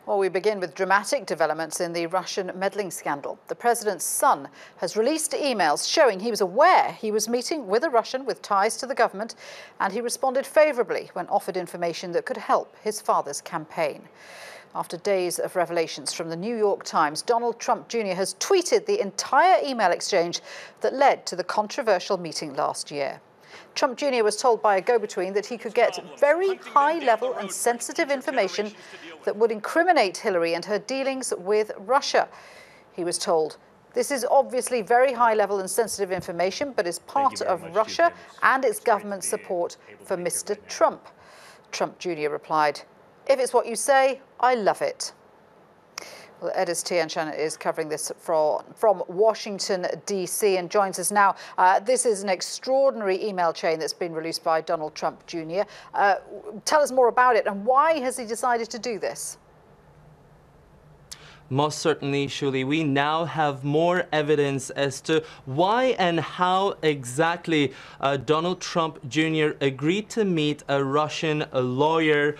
Well, we begin with dramatic developments in the Russian meddling scandal. The president's son has released emails showing he was aware he was meeting with a Russian with ties to the government, and he responded favourably when offered information that could help his father's campaign. After days of revelations from the New York Times, Donald Trump Jr. has tweeted the entire email exchange that led to the controversial meeting last year. Trump Jr. was told by a go-between that he could get very high-level and sensitive information that would incriminate Hillary and her dealings with Russia. He was told, "This is obviously very high-level and sensitive information, but is part of Russia and its government support for Mr. Trump." Trump Jr. replied, "If it's what you say, I love it." Well, Edis Tianshan is covering this from Washington, D.C. and joins us now. This is an extraordinary email chain that's been released by Donald Trump Jr. Tell us more about it, and why has he decided to do this? Most certainly, Shuli. We now have more evidence as to why and how exactly Donald Trump Jr. agreed to meet a Russian lawyer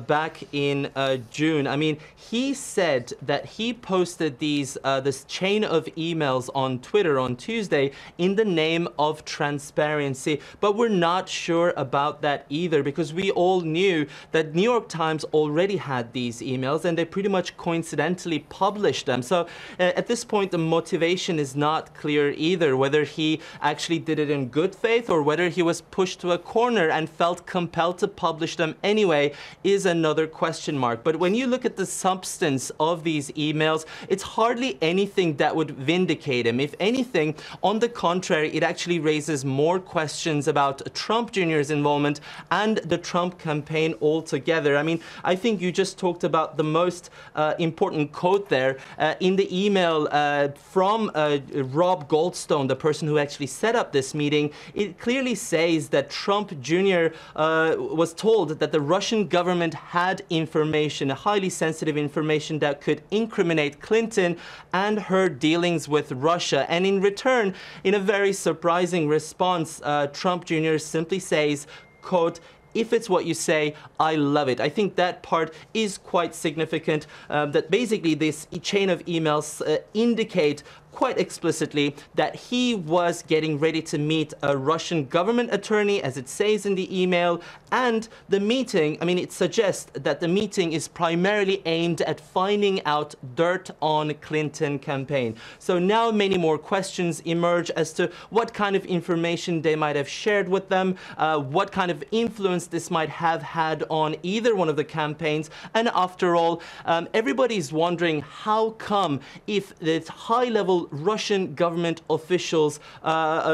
back in June. I mean, he said that he posted this chain of emails on Twitter on Tuesday in the name of transparency. But we're not sure about that either, because we all knew that New York Times already had these emails and they pretty much coincidentally published them. So at this point, the motivation is not clear either, whether he actually did it in good faith or whether he was pushed to a corner and felt compelled to publish them anyway is another question mark. But when you look at the substance of these emails, it's hardly anything that would vindicate him. If anything, on the contrary, it actually raises more questions about Trump Jr.'s involvement and the Trump campaign altogether. I mean, I think you just talked about the most important quote there. In the email from Rob Goldstone, the person who actually set up this meeting, it clearly says that Trump Jr. Was told that the Russian government had information, highly sensitive information that could incriminate Clinton and her dealings with Russia. And in return, in a very surprising response, Trump Jr. simply says, quote, "If it's what you say, I love it." I think that part is quite significant, that basically this chain of emails indicate quite explicitly that he was getting ready to meet a Russian government attorney, as it says in the email, and the meeting, I mean, it suggests that the meeting is primarily aimed at finding out dirt on Clinton campaign. So now many more questions emerge as to what kind of information they might have shared with them, what kind of influence this might have had on either one of the campaigns. And after all, everybody's wondering how come, if the high-level Russian government officials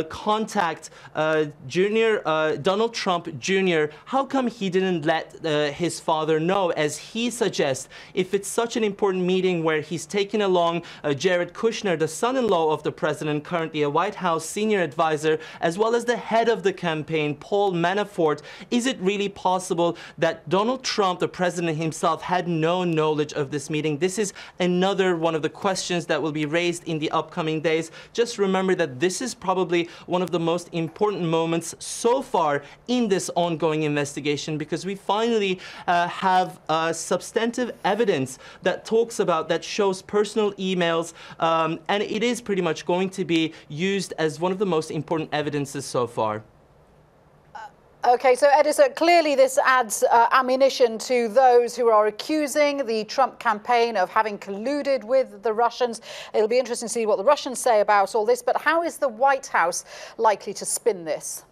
contact Donald Trump Jr., how come he didn't let his father know, as he suggests? If it's such an important meeting where he's taking along Jared Kushner, the son-in-law of the president, currently a White House senior advisor, as well as the head of the campaign, Paul Manafort, is it really possible that Donald Trump, the president himself, had no knowledge of this meeting? This is another one of the questions that will be raised in the upcoming days. Just remember that this is probably one of the most important moments so far in this ongoing investigation, because we finally have substantive evidence that shows personal emails, and it is pretty much going to be used as one of the most important evidences so far. OK, so Edis, clearly this adds ammunition to those who are accusing the Trump campaign of having colluded with the Russians. It'll be interesting to see what the Russians say about all this. But how is the White House likely to spin this?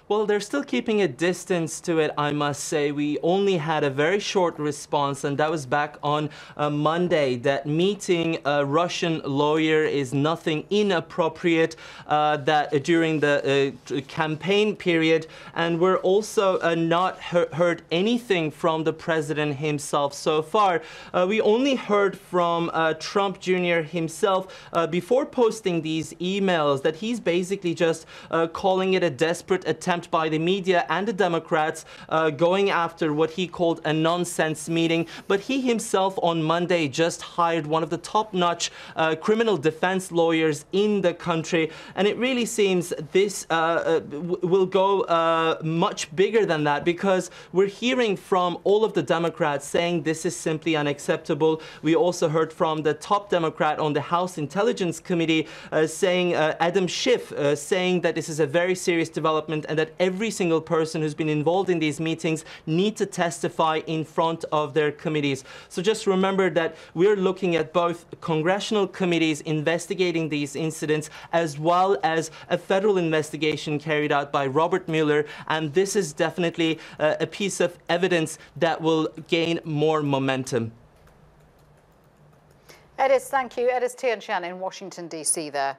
Well, they're still keeping a distance to it, I must say. We only had a very short response, and that was back on Monday, that meeting a Russian lawyer is nothing inappropriate that during the campaign period. And we're also not heard anything from the president himself so far. We only heard from Trump Jr. himself before posting these emails that he's basically just calling it a desperate attempt attempt by the media and the Democrats going after what he called a nonsense meeting. But he himself on Monday just hired one of the top-notch criminal defense lawyers in the country. And it really seems this will go much bigger than that, because we're hearing from all of the Democrats saying this is simply unacceptable. We also heard from the top Democrat on the House Intelligence Committee saying, Adam Schiff, saying that this is a very serious development and that every single person who's been involved in these meetings need to testify in front of their committees. So just remember that we're looking at both congressional committees investigating these incidents as well as a federal investigation carried out by Robert Mueller, and this is definitely a piece of evidence that will gain more momentum. Edis, thank you. Edis Tianxian in Washington, D.C. there.